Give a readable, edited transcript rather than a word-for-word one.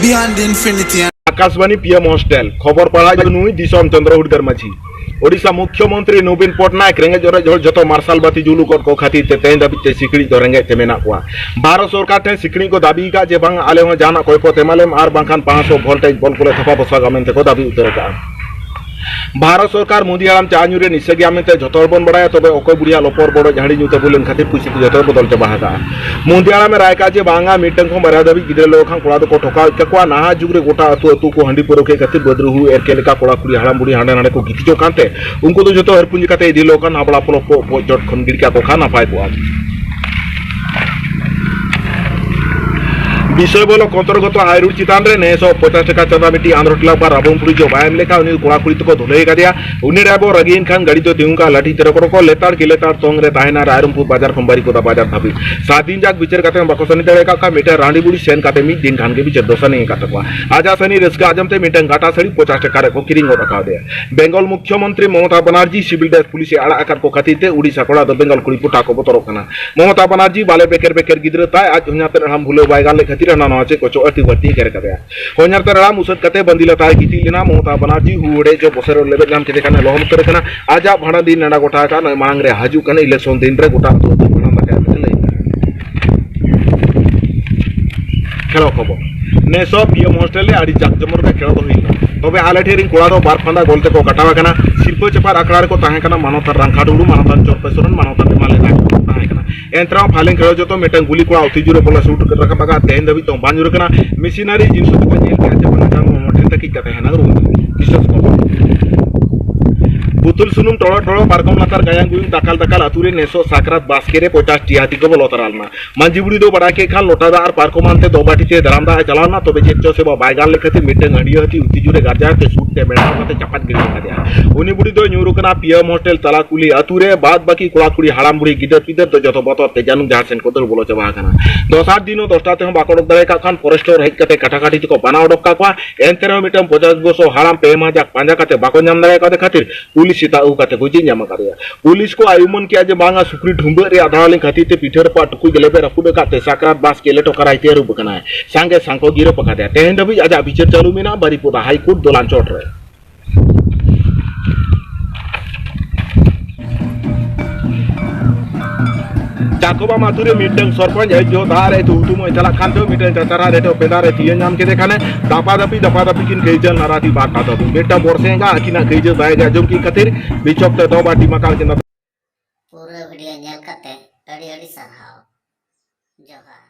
beyond infinity and Akashvani PM hostel खबर पढ़ा नुई दिसम चंद्र हुडकर माझी ओडिशा मुख्यमंत्री नवीन पटनायक रेंगे जोरे जो मार्शल बाती जुलू को खातिर ते तेन दाबी ते सिकड़ी दो रेंगे ते मेना को भारत सरकार टे सिकड़ी को दाबी का जे बांग आले हो जाना कोई को तेमालेम आर बांखान 500 वोल्टेज बल को थपा बसा गमेन ते को दाबी उतर का भारत सरकार मोदी आराम चाजुरे निसगिया में जो बन बड़ा तब अकय बुढ़िया लपर बड़ झाड़ी नुते बुलेन खातिर पुसी जो बदल चाबा मोदी आराम में रायका जे बांगा मिटन को बारा दाबी गिद्रा लोग कोड़ा को ठोका का नाहा जुग गोटा अतु अतु को हंडी परोके खातिर बद्रहु एरके लेका कोड़ा कुड़ी हाड़ाम बुढ़ी हांडे नाडे को गितिजो कांते उनको तो जो हरपुंजी काते इदी लोकन हाबड़ा पलो जट खन गिड़का को खा नापाय को विषय बोलो अंतर्गत हाईरूड चितान रे 950 टका चंदा मिट्टी आंध्रटला पर राबमपुरी जो बायम लेखा उनी कोड़ा कुड़ी को धुले का दिया उनी राबो रगीन खान गाड़ी तो तिउंका लाठी तेरे को लेताड़ के लेताड़ तोंग रे ताहेना रायरमपुर बाजार खंबारी को बाजार थाबी 7 दिन जाक बिचर काते बाको सनी दे का मीटर रांडी बुड़ी सेन काते मी दिन खान के बिचर दोसनी का तकवा आजा सनी रसका आजमते मीटर घाटा सड़ी 50 टका को किरिंग रखा दे बेंगल मुख्यमंत्री Mamata Banerjee civil dress police आड़ा आकार को खातिर उड़ीसा कोड़ा दो बेंगल कुड़ी पुटा को बतरो कना ममता बनर्जी बाले बेकर गिद्र ताय आज हुन्याते हम भूले बायगाल खातिर ना नवाचे को अति वर्ती कर कदया होन्याते राम उसत कते बंदिला ताय गिती लेना ममता बनर्जी हुड़े जो बसरो लेबे नाम के देखना लोहम करे कना आजा भाड़ा दिन नडा गोटा का मांग रे हाजू कने इलेक्शन दिन रे गोटा तो भाड़ा का ले खेलो खबर ने सब पीएम हॉस्टेल ले आड़ी जाक जमर का खेलो तो हिला तबे आले ठेरिंग कोड़ा दो बार फंदा गोलते को कटावा कना शिल्प चपार आखड़ा को ताहे कना मानवतार रांखाडुडु मानवतार चोरपेसरन मानवतार माले ताहे कना एंत्रा फालें खेलो जो तो मेटन गुली कोड़ा उतिजुरे बोला शूट कर रखा बगा तेन दबी तो बांजुरे कना मिशनरी जिंस तो का जेल के जपन का मोटर तक की कते है ना विश्वास को बुतुल सुनुम टोड़ो टोड़ो पारकम लातार गायांग गुइंग दाकाल दाकाल आतुरे नेसो साकरात बास्केरे 50 टियाती को बोलो तरालना मांजीबुड़ी दो बड़ा के खान लोटादा आर पारकम आनते दो बाटी ते दरामदा चलावना तबे चेचो से बायगाल लेखते मिटन हंडियो हती उतिजुरे गारजा ते सूट ते मेडा मते चपात गिरी का दिया उनी बुड़ी दो न्यूरु कना पीएम हॉस्टेल तलाकुली आतुरे बाद बाकी कोड़ा कुड़ी हाड़ाम बुड़ी गिदर पिदर तो जतो बतो ते जानू जहासेन को दर बोलो चबा कना 10 दिनो 10टा ते बाकोड़क दारे का खान फॉरेस्टर हेज कते काटाकाटी को बना ओडक का एंतेरो मिटम 50 बसो हाड़ाम पे माजा पांजा कते बाको नाम दारे का खातिर पुलिस सीता उ कते को जिन जामा करिया पुलिस को आयुमन किया जे बांगा सुक्री ढुंबे रे आधारलिंग खातिर ते पिठर पा टुकुई गलेबे रफुबे काते साकरात बास के लेटो कराइते रुब कना सांगे सांको गिरो पका दे तेहन दबी आजा विचार चालू मेना बारीपुरा हाई कोर्ट दोलान चोट रे चाकोबा माथुरे मीटिंग सरपंच है जो धारे तो तुम चला खानते मीटिंग चतरा रेटो पेदारे तियन नाम के देखाने दापा दपी किन गईजन नाराती बात आता तो बेटा बोरसेगा किना गईज जाएगा जो की खातिर बिचोक ते दो बाटी मकाल के पूरा वीडियो नेल कते अड़ी अड़ी सराव जोहार।